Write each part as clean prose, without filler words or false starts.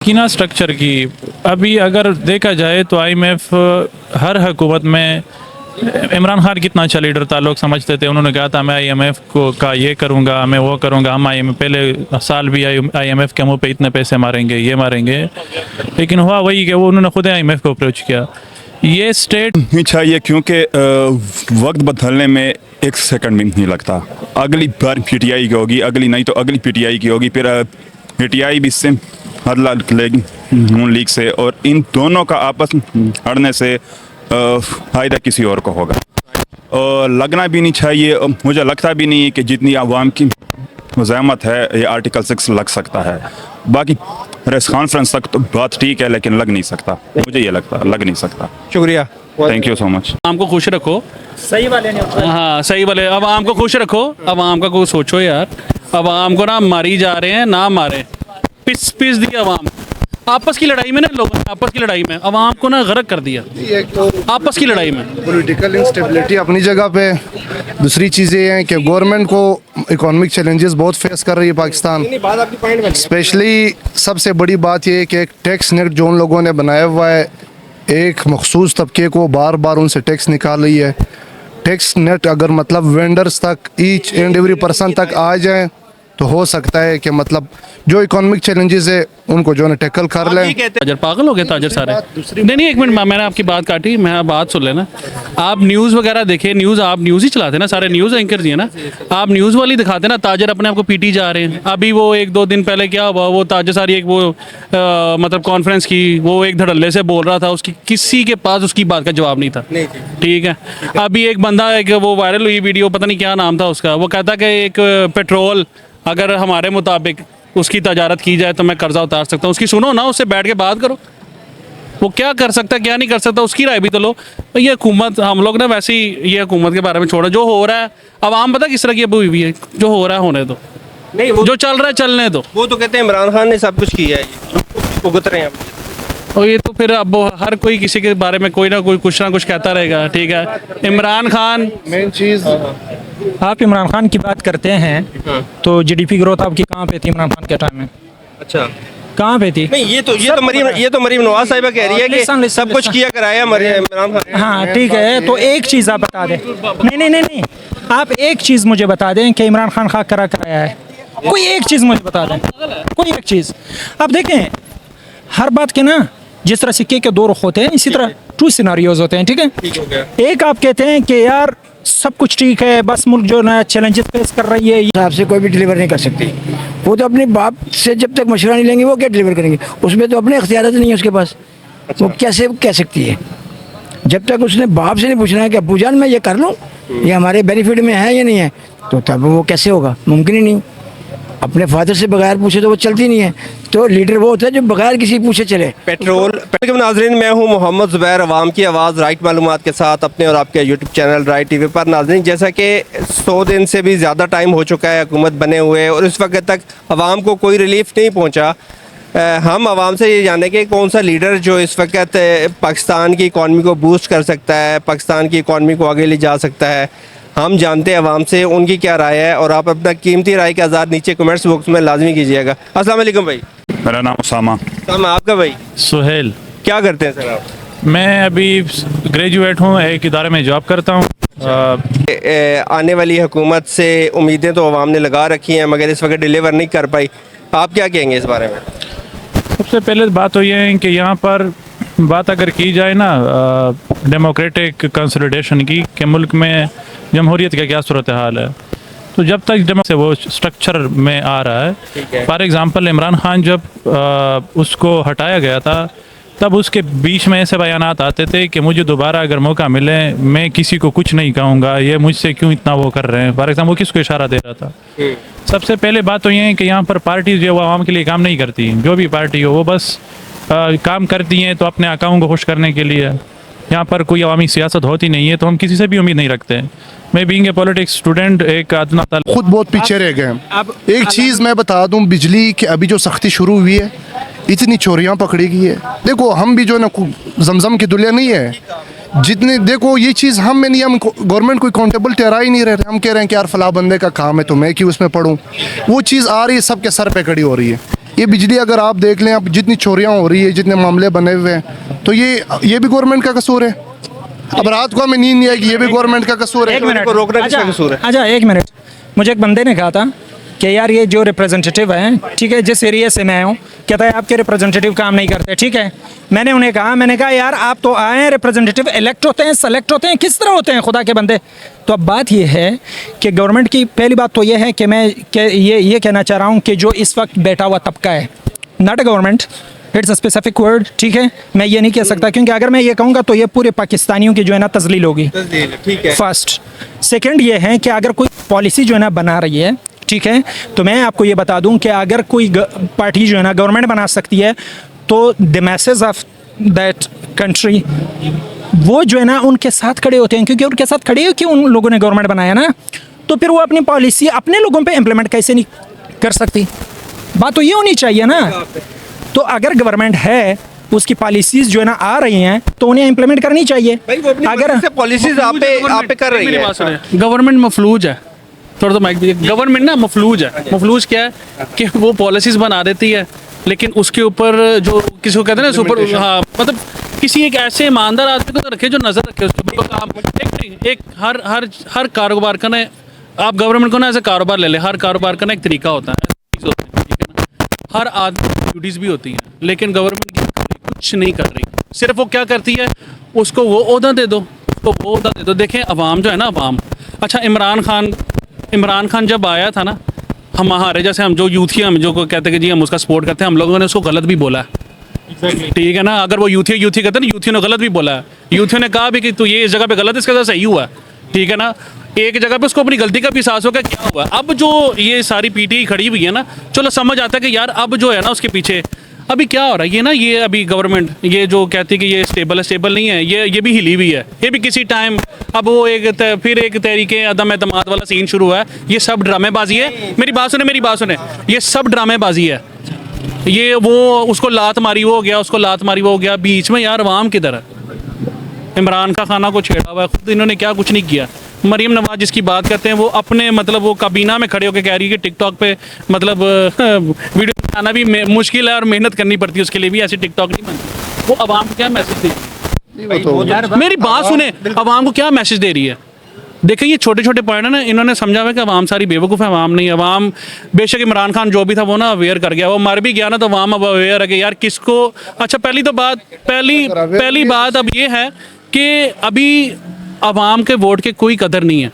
कीना स्ट्रक्चर की अभी अगर देखा जाए तो आईएमएफ हर हुकूमत में इमरान खान कितना अच्छा लीडर था, लोग समझते थे। उन्होंने कहा था मैं आईएमएफ को का ये करूँगा, मैं वो करूँगा, हम आईएमएफ पहले साल भी आईएमएफ के मुंह पे इतने पैसे मारेंगे, ये मारेंगे। लेकिन हुआ वही कि वो उन्होंने खुद आईएमएफ को अप्रोच किया। ये स्टेट नहीं चाहिए क्योंकि वक्त बदलने में एक सेकंड भी नहीं लगता। अगली बार पीटीआई की होगी, अगली नहीं तो अगली पीटीआई की होगी, फिर पीटीआई भी इससे हल्ला लेगी नून लीग से, और इन दोनों का आपस अड़ने से फ़ायदा किसी और को होगा। और लगना भी नहीं चाहिए, और मुझे लगता भी नहीं कि जितनी आवाम की मज़ाहमत है ये आर्टिकल 6 लग सकता है। बाकी प्रेस कॉन्फ्रेंस तक तो बात ठीक है, लेकिन लग नहीं सकता, मुझे ये लगता लग नहीं सकता। शुक्रिया, थैंक यू सो मच। आम को खुश रखो, सही वाले नहीं। हाँ सही वाले। अब आम को खुश रखो, अब आम का कुछ सोचो यार। अब आम को ना मारी जा रहे हैं, ना मारे, पिस पिस दी अवाम आपस की लड़ाई में ना, लोगों ने आपस की लड़ाई में अवाम को ना गर्क कर दिया आपस की लड़ाई में। पॉलिटिकल इंस्टेबिलिटी अपनी जगह पे, दूसरी चीज़ें हैं कि गवर्नमेंट को इकोनॉमिक चैलेंजेस बहुत फेस कर रही है पाकिस्तान। स्पेशली सबसे बड़ी बात ये है कि एक टैक्स नेट जो उन लोगों ने बनाया हुआ है, एक मखसूस तबके को बार बार उनसे टैक्स निकाल रही है। टैक्स नेट अगर मतलब वेंडर्स तक, ईच एंड एवरी पर्सन तक आ जाए तो हो सकता है कि मतलब जो इकोनॉमिक चैलेंजेस है उनको जो है टैकल कर लें। ताजर पागल हो गए, ताजर सारे। नहीं एक मिनट, मैंने आपकी बात काटी, मैं बात सुन लेना। आप न्यूज़ वगैरह देखे, न्यूज़ आप न्यूज़ ही चलाते ना, सारे न्यूज़ एंकर जी है ना, आप न्यूज़ वाली दिखाते ना। ताजर अपने आप को पीटी जा रहे हैं। अभी वो 1-2 दिन पहले क्या हुआ, वो ताजर सारी एक वो मतलब कॉन्फ्रेंस की, वो एक धड़ल्ले से बोल रहा था, उसकी किसी के पास उसकी बात का जवाब नहीं था। ठीक है, अभी एक बंदा, एक वो वायरल हुई वीडियो, पता नहीं क्या नाम था उसका, वो कहता कि एक पेट्रोल अगर हमारे मुताबिक उसकी तजारत की जाए तो मैं कर्जा उतार सकता हूँ। उसकी सुनो ना, उससे बैठ के बात करो, वो क्या कर सकता है क्या नहीं कर सकता, उसकी राय भी तो लो। ये हुकूमत, हम लोग ना वैसे ही ये हुकूमत के बारे में छोड़ो, जो हो रहा है अब आम पता किस तरह की अभी हुई है, जो हो रहा है होने दो, नहीं वो जो चल रहा है चलने दो। वो तो कहते हैं इमरान खान ने सब कुछ किया है, भुगत रहे हैं। और ये तो फिर अब हर कोई किसी के बारे में कोई ना कुछ कहता रहेगा। ठीक है, इमरान खान मेन चीज़, आप इमरान खान की बात करते हैं तो जीडीपी ग्रोथ आपकी कहाँ पे थी इमरान खान के टाइम में? अच्छा कहाँ पे थी? नहीं, ये तो मरीम नवाज साहिबा कह रही है कि सब कुछ किया कराया इमरान खान। हाँ ठीक है, तो एक चीज़ आप बता दें। नहीं, आप एक चीज़ मुझे बता दें कि इमरान खान खा कराया है। कोई एक चीज़ मुझे बता दें, कोई एक चीज़। आप देखें, हर बात के ना जिस तरह सिक्के के 2 रुख होते हैं, इसी तरह 2 सिनारियोज होते हैं। ठीक है, एक आप कहते हैं कि यार सब कुछ ठीक है, बस मुल्क जो ना चैलेंजेस फेस कर रही है, हिसाब से कोई भी डिलीवर नहीं कर सकती। वो तो अपने बाप से जब तक मशवरा नहीं लेंगे वो क्या डिलीवर करेंगे? उसमें तो अपने इख्तियारात नहीं है उसके पास। वो कैसे कह सकती है? जब तक उसने बाप से नहीं पूछना है कि अब्बू जान मैं ये कर लूँ, ये हमारे बेनिफिट में है या नहीं है, तो तब वो कैसे होगा? मुमकिन ही नहीं। अपने फादर से बगैर पूछे तो वो चलती नहीं है। तो लीडर वो होता है जो बगैर किसी पूछे चले। पेट्रोल के नाज़रीन, मैं हूँ मोहम्मद ज़ुबैर, अवाम की आवाज़, राइट मालूमात के साथ अपने और आपके यूट्यूब चैनल राइट टीवी पर। नाज़रीन, जैसा कि 100 दिन से भी ज़्यादा टाइम हो चुका है हुकूमत बने हुए, और इस वक्त तक आवाम को कोई रिलीफ नहीं पहुँचा। हम आवाम से ये जाने कि कौन सा लीडर जो इस वक्त पाकिस्तान की इकॉनमी को बूस्ट कर सकता है, पाकिस्तान की इकॉनमी को आगे ले जा सकता है। हम जानते हैं आवाम से उनकी क्या राय है, और आप अपना कीमती राय का आज़ाद नीचे कमेंट्स बॉक्स में लाजमी कीजिएगा। अस्सलाम वालेकुम भाई। मेरा नाम उसामा। आपका भाई सुहेल। क्या करते हैं सर आप? मैं अभी ग्रेजुएट हूँ, एक इदारे में जॉब करता हूँ। आने वाली हुकूमत से उम्मीदें तो आवाम ने लगा रखी हैं, मगर इस वक्त डिलीवर नहीं कर पाई। आप क्या कहेंगे इस बारे में? सबसे पहले बात तो ये है कि यहाँ पर बात अगर की जाए ना डेमोक्रेटिक कंसोलिडेशन की, कि मुल्क में जमहूरियत का क्या सूरत हाल है, तो जब तक से वो स्ट्रक्चर में आ रहा है। फॉर एग्ज़ाम्पल, इमरान खान जब उसको हटाया गया था, तब उसके बीच में ऐसे बयानात आते थे कि मुझे दोबारा अगर मौका मिले मैं किसी को कुछ नहीं कहूँगा, ये मुझसे क्यों इतना वो कर रहे हैं। फॉर एग्ज़ाम्पल, वो किसको इशारा दे रहा था? सबसे पहले बात तो ये है कि यहाँ पर पार्टी जो वो आवाम के लिए काम नहीं करती। जो भी पार्टी हो वो बस काम करती हैं तो अपने आकाओं को खुश करने के लिए। यहाँ पर कोई अवामी सियासत होती नहीं है, तो हम किसी से भी उम्मीद नहीं रखते हैं। मैं बीइंग ए पॉलिटिक्स स्टूडेंट एक आदना खुद बहुत पीछे रह गए हैं। एक चीज़ मैं बता दूं, बिजली की अभी जो सख्ती शुरू हुई है, इतनी चोरियां पकड़ी गई है। देखो, हम भी जो ना जमजम की दुनिया नहीं है, जितने देखो ये चीज़ हम में नहीं, हम गवर्नमेंट कोई अकाउंटेबल ठहरा ही नहीं रहे। हम कह रहे हैं कि यार फला बंदे का काम है तो मैं क्यों उसमें पढ़ूँ। वो चीज़ आ रही है, सबके सर पे खड़ी हो रही है। ये बिजली अगर आप देख लें, अब जितनी चोरियां हो रही है, जितने मामले बने हुए हैं, तो ये भी गवर्नमेंट का कसूर है। अब रात को हमें नींद नहीं आएगी, ये भी गवर्नमेंट का कसूर है। एक मिनट को रोकना किसका कसूर है? अच्छा एक मिनट, मुझे एक बंदे ने कहा था कि यार ये जो रिप्रेजेंटेटिव हैं, ठीक है, जिस एरिया से मैं आया हूँ, कहता है आपके रिप्रेजेंटेटिव काम नहीं करते। ठीक है, मैंने उन्हें कहा, मैंने कहा यार आप तो आए हैं, रिप्रेजेंटेटिव इलेक्ट होते हैं, सेलेक्ट होते हैं, किस तरह होते हैं खुदा के बंदे। तो अब बात ये है कि गवर्नमेंट की पहली बात तो ये है कि मैं ये कहना चाह रहा हूँ कि जो इस वक्त बैठा हुआ तबका है, not a government, it's a specific word, ठीक है, मैं ये नहीं कह सकता, क्योंकि अगर मैं ये कहूँगा तो ये पूरे पाकिस्तानियों की जो है ना तजलील होगी। ठीक है। फर्स्ट। सेकंड ये है कि अगर कोई पॉलिसी जो है ना बना रही है, ठीक है, तो मैं आपको ये बता दूं कि अगर कोई पार्टी जो है ना गवर्नमेंट बना सकती है, तो the message of that country वो जो है ना उनके साथ खड़े होते हैं, क्योंकि उनके साथ खड़े हो कि उन लोगों ने गवर्नमेंट बनाया ना, तो फिर वो अपनी पॉलिसी अपने लोगों पे इम्प्लीमेंट कैसे नहीं कर सकती। बात तो ये होनी चाहिए ना। तो अगर गवर्नमेंट है, उसकी पॉलिसीज जो है ना आ रही हैं, तो उन्हें इम्प्लीमेंट करनी चाहिए। अगर पॉलिसीज आप पे कर रही है, गवर्नमेंट मफलूज है, थोड़ा तो माइक दीजिए। गवर्नमेंट ना मफलूज है। मफलूज क्या है कि वो पॉलिसीज बना देती है, लेकिन उसके ऊपर जो किसी को कहते हैं ना सुपर, हाँ, मतलब किसी एक ऐसे ईमानदार आदमी को रखे जो नजर रखे उसके ऊपर काम। एक हर कारोबार का ना, आप गवर्नमेंट को ना ऐसे कारोबार ले ले, हर कारोबार का ना एक तरीका होता है, ठीक है ना, हर आदमी ड्यूटीज भी होती हैं, लेकिन गवर्नमेंट कुछ नहीं कर रही। सिर्फ वो क्या करती है, उसको वो ओहदा दे दो, उसको वो ओहदा दे दो। देखें अवाम जो है ना, अवाम, अच्छा इमरान खान जब आया था ना, हमारे जैसे हम जो यूथ ही, हम जो कहते हैं कि जी हम उसका सपोर्ट करते हैं, हम लोगों ने उसको गलत भी बोला है। ठीक है ना, अगर वो यूथी कहते हैं ना, यूथियों ने गलत भी बोला है, यूथियों ने कहा भी कि तू ये इस जगह पे गलत, इसके साथ सही हुआ है। ठीक है ना, एक जगह पे उसको अपनी गलती का भी एहसास होगा क्या हुआ। अब जो ये सारी पीटी खड़ी हुई है ना, चलो समझ आता है कि यार अब जो है ना उसके पीछे अभी क्या हो रहा है। ये ना, ये अभी गवर्नमेंट ये जो कहती है कि ये स्टेबल नहीं है, ये भी हिली हुई है, ये भी किसी टाइम अब वो फिर एक तरीके अदम एतमाद वाला सीन शुरू हुआ है। ये सब ड्रामेबाजी है। मेरी बात सुने, ये सब ड्रामेबाजी है। ये वो उसको लात मारी वो हो गया, उसको लात मारी वो हो गया, बीच में यार अवाम किधर है। इमरान का खाना को छेड़ा हुआ है, खुद इन्होंने क्या कुछ नहीं किया। मरीम नवाज जिसकी बात करते हैं, वो अपने मतलब वो काबीना में खड़े होकर कह रही है कि टिकटॉक पे मतलब वीडियो बनाना भी मुश्किल है और मेहनत करनी पड़ती है उसके लिए भी, ऐसी टिकटॉक नहीं बनती। वो अवाम को क्या मैसेज दे रही है? मेरी बात सुने, अवाम को क्या मैसेज दे रही है? देखिए ये छोटे छोटे पॉइंट है ना, इन्होंने समझा हुआ कि अवाम सारी बेवकूफ़ है, अवाम नहीं। अवाम बेशक इमरान खान जो भी था वो ना अवेयर कर गया, वो मर भी गया ना, तो अवाम अब अवेयर है कि यार किसको। अच्छा पहली बात अब ये है कि अभी अवाम के वोट के कोई कदर नहीं है।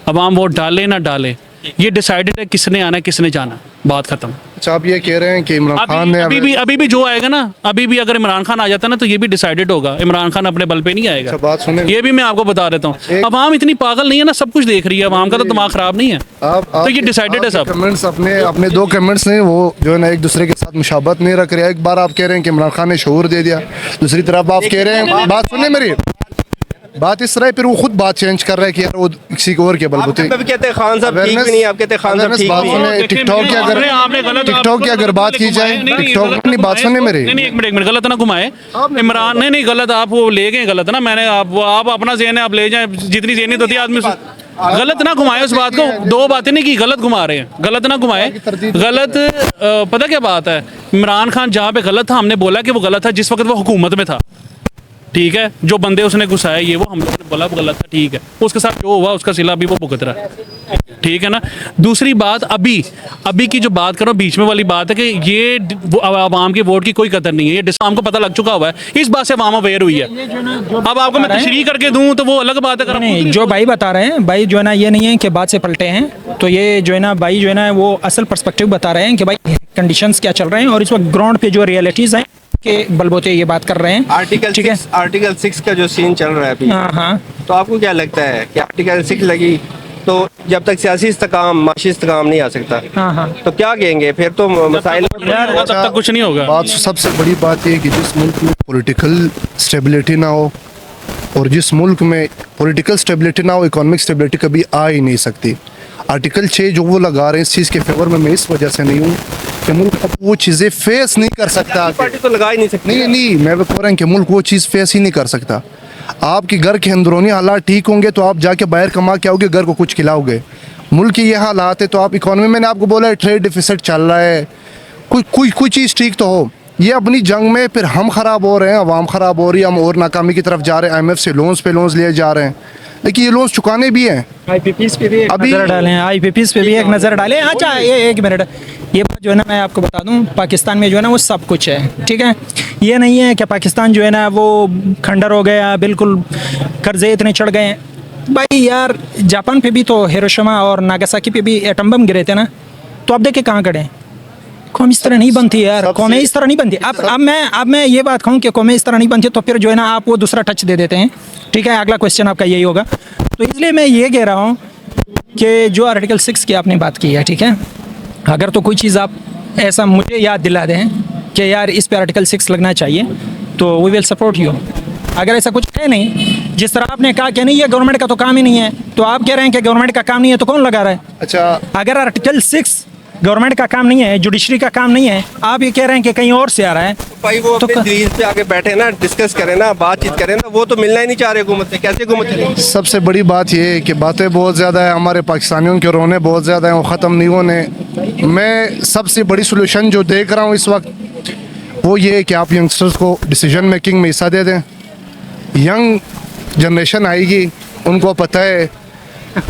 अवाम वोट डाले ना डाले, ये डिसाइडेड है किसने आना है किसने जाना, बात खत्म। अच्छा आप ये कह रहे हैं कि इमरान खान ने अभी भी जो आएगा ना, अभी भी अगर इमरान खान आ जाता ना, तो ये भी डिसाइडेड होगा। इमरान खान अपने बल पे नहीं आएगा। अच्छा बात सुने, ये भी मैं आपको बता देता हूँ, अवाम इतनी पागल नहीं है ना, सब कुछ देख रही है, अवाम का तो दिमाग खराब नहीं है। तो ये डिसाइडेड है सब। कमेंट्स अपने दो कमेंट्स ने वो जो है ना एक दूसरे के साथ मुशाबत नहीं रख रहे। एक बार आप कह रहे हैं कि इमरान खान ने शऊर दे दिया, दूसरी तरफ आप कह रहे हैं, बात सुनिए मेरी बात इस तरह है, फिर वो खुद बात चेंज कर रहा है कि यार वो किसी को और के बलबूते कहते हैं खान साहब ठीक नहीं, आप कहते हैं खान साहब ठीक नहीं। टिकटॉक की अगर बात की जाए, टिकटॉक नहीं, बात सुनने मेरी, नहीं एक मिनट गलत ना घुमाए इमरान, नहीं गलत आप वो ले गए गलत ना, मैंने आप अपना ज़हन है आप ले जाए, जितनी ज़हनियत होती है आदमी गलत ना घुमाए उस बात को। दो बातें नहीं की, गलत घुमा रहे हैं, गलत ना घुमाए। गलत पता क्या बात है, इमरान खान जहाँ पे गलत था हमने बोला कि वो गलत था जिस वक्त वो हुकूमत में था। ठीक है, जो बंदे उसने घुसाए ये वो हम लोगों ने बोला वो गलत था, ठीक है, उसके साथ जो हुआ उसका सिला भी वो भुगत रहा है। ठीक है ना। दूसरी बात अभी की जो बात करो, बीच में वाली बात है कि ये आवाम के वोट की कोई कदर नहीं है, ये आवाम को पता लग चुका हुआ है, इस बात से आवाम अवेयर हुई है। अब आपको मैं तशरीह करके दूं तो वो अलग बात है। नहीं, जो भाई बता रहे हैं, भाई जो है ना ये नहीं है कि बात से पलटे हैं, तो ये जो है ना भाई जो है ना वो असल पर्सपेक्टिव बता रहे हैं कि भाई कंडीशंस क्या चल रहे हैं और इस वक्त ग्राउंड पे जो रियलिटीज़ हैं के बलबोते ये बात कर रहे हैं। आर्टिकल 6 का जो सीन चल रहा है अभी, हाँ, तो आपको क्या लगता है कि आर्टिकल 6 लगी तो जब तक सियासी इस्तेकाम माशी इस्तेकाम नहीं आ सकता, हाँ, तो क्या कहेंगे फिर तो मसाइल तब तक कुछ नहीं होगा। बात सबसे बड़ी बात ये कि जिस मुल्क में पॉलिटिकल स्टेबिलिटी ना हो और जिस मुल्क में पॉलिटिकल स्टेबिलिटी ना हो, इकोनॉमिक स्टेबिलिटी कभी आ ही नहीं सकती। आर्टिकल 6 जो वो लगा रहे हैं इस चीज़ के फेवर में मैं इस वजह से नहीं हूँ कि मुल्क अब वो चीज़ें फेस नहीं कर सकता। पार्टी तो लगा ही नहीं सकती। नहीं मैं कह रहा हूँ कि मुल्क वो चीज़ फेस ही नहीं कर सकता। आपके घर के अंदरूनी हालात ठीक होंगे तो आप जाके बाहर कमा के आओगे, घर को कुछ खिलाओगे। मुल्क की ये हालात है तो आप इकोनॉमी, मैंने आपको बोला है ट्रेड डिफिसिट चल रहा है कोई चीज़ ठीक तो हो। ये अपनी जंग में फिर हम ख़राब हो रहे हैं, अवाम ख़राब हो रही है, हम और नाकामी की तरफ जा रहे हैं। IMF से लोन्स पे लोन्स लिए जा रहे हैं, लेकिन ये लोन्स चुकाने भी हैं। IPPs पे भी एक अभी- नज़र डालें, IPPs पे भी एक नज़र डालें। अच्छा ये एक मिनट, ये बात जो है ना मैं आपको बता दूं, पाकिस्तान में जो है ना वो सब कुछ है, ठीक है। ये नहीं है कि पाकिस्तान जो है ना वो खंडर हो गया, बिल्कुल कर्जे इतने चढ़ गए हैं। भाई यार जापान पे भी तो हिरोशिमा और नागासाकी पे भी एटम बम गिरे थे ना, तो अब देखिए कहाँ खड़े हैं। कौम इस तरह नहीं बनती यार, कौमें इस तरह नहीं बनती। अब मैं ये बात कहूँ कि कौमें इस तरह नहीं बनती, तो फिर जो है ना आप वो दूसरा टच दे देते हैं, ठीक है। अगला क्वेश्चन आपका यही होगा, तो इसलिए मैं ये कह रहा हूँ कि जो आर्टिकल 6 की आपने बात की है, ठीक है, अगर तो कोई चीज़ आप ऐसा मुझे याद दिला दें कि यार इस पे आर्टिकल 6 लगना चाहिए, तो वी विल सपोर्ट यू। अगर ऐसा कुछ है नहीं, जिस तरह आपने कहा कि नहीं ये गवर्नमेंट का तो काम ही नहीं है, तो आप कह रहे हैं कि गवर्नमेंट का काम नहीं है, तो कौन लगा रहा है? अच्छा, अगर आर्टिकल 6 गवर्नमेंट का काम नहीं है, जुडिशरी का काम नहीं है, आप ये कह रहे हैं कि कहीं और से आ रहा है, भाई वो तो अपने दलील पे आके बैठे ना, डिस्कस करें ना, बातचीत करें ना, वो तो मिलना ही नहीं चाह रहे हुकूमत से। कैसे हुकूमत चलेगी? सबसे बड़ी बात ये है कि बातें बहुत ज़्यादा है, हमारे पाकिस्तानियों के रोने बहुत ज़्यादा हैं, वो ख़त्म नहीं होने। मैं सबसे बड़ी सोल्यूशन जो देख रहा हूँ इस वक्त वो ये है कि आप यंगस्टर्स को डिसीजन मेकिंग में हिस्सा दे दें। यंग जनरेशन आएगी, उनको पता है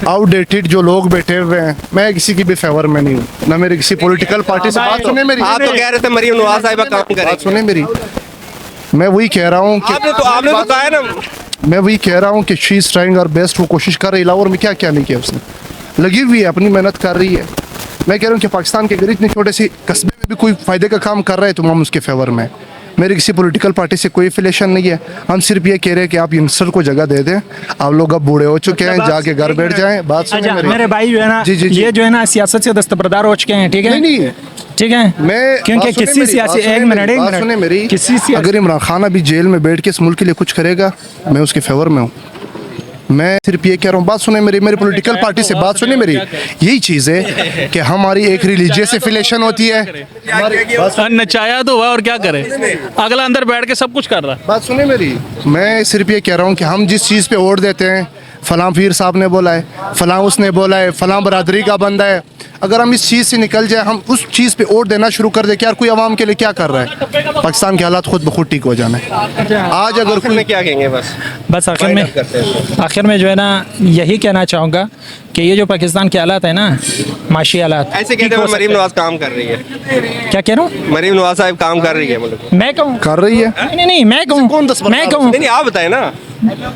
आउटडेटेड जो लोग बैठे हुए हैं। मैं किसी की भी फेवर में नहीं हूँ, ना मेरी किसी पॉलिटिकल पार्टी से। बात सुने मेरी, आप तो कह रहे थे मरीम नवाज साहिबा काम बात करें। सुने मेरी। मैं वही कह रहा हूँ कि आपने तो कहा है ना, मैं वही कह रहा हूँ कि she is trying her best. वो कोशिश कर रही है, लाहौर में क्या क्या नहीं किया उसने, लगी हुई है, अपनी मेहनत कर रही है। मैं कह रहा हूँ कि पाकिस्तान के गरीब इतने छोटे से कस्बे में भी कोई फ़ायदे का काम कर रहे हैं तो हम उसके फेवर में। मेरी किसी पॉलिटिकल पार्टी से कोई एफिलेशन नहीं है। हम सिर्फ ये कह रहे हैं कि आप यंगस्टर को जगह दे दें। आप लोग अब बूढ़े हो चुके हैं, जाके घर बैठ जाएं। बात सुनिए अच्छा, मेरी। मेरे भाई जो है ना, जी, जी, जी। ये जो है ना सियासत से दस्तबरदार हो चुके हैं, ठीक है। नहीं, ठीक है, मैं क्योंकि बात सुने किसी मेरी, सियासी बात सुने एक मेरी, मिनट बात सुने मेरी। किसी अगर इमरान खान अभी जेल में बैठ के इस मुल्क के लिए कुछ करेगा, मैं उसके फेवर में हूँ। मैं सिर्फ ये कह रहा हूँ, बात सुने मेरी पॉलिटिकल पार्टी से बात सुने मेरी। यही चीज़ है कि हमारी एक रिलीजियस एफिलेशन होती है। नचाया तो हुआ और क्या करे, अगला अंदर बैठ के सब कुछ कर रहा है। बात सुने मेरी। मैं सिर्फ ये कह रहा हूँ कि हम जिस चीज़ पे वोट देते हैं, फलां पीर साहब ने बोला है, फलां उसने बोला है, फलां बरादरी का बंदा है, अगर हम इस चीज़ से निकल जाए, हम उस चीज़ पे वोट देना शुरू कर दे कि यार कोई आवाम के लिए क्या कर रहा है, पाकिस्तान के हालात खुद ब खुद ठीक हो जाना है। आज अगर आखिर में क्या कहेंगे? बस आखिर में जो है ना यही कहना चाहूँगा कि ये जो पाकिस्तान के हालात है ना, माशी हालात, ऐसे कहते हैं मरीम नवाज काम कर रही है। क्या कह रहा हूँ? मरीम नवाज साहब काम कर रही है मुल्क में। मैं कहूँ? कर रही है। नहीं, मैं कहूँ, मैं कहूँ, नहीं, आप बताएं ना,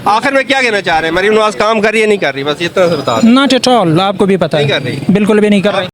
आखिर में क्या कहना चाह रहे हैं? मरीम नवाज काम कर रही है, नहीं कर रही? बस इतना से बता दें। नॉट एट ऑल, आपको भी पता नहीं है, कर रही। बिल्कुल भी नहीं कर रही।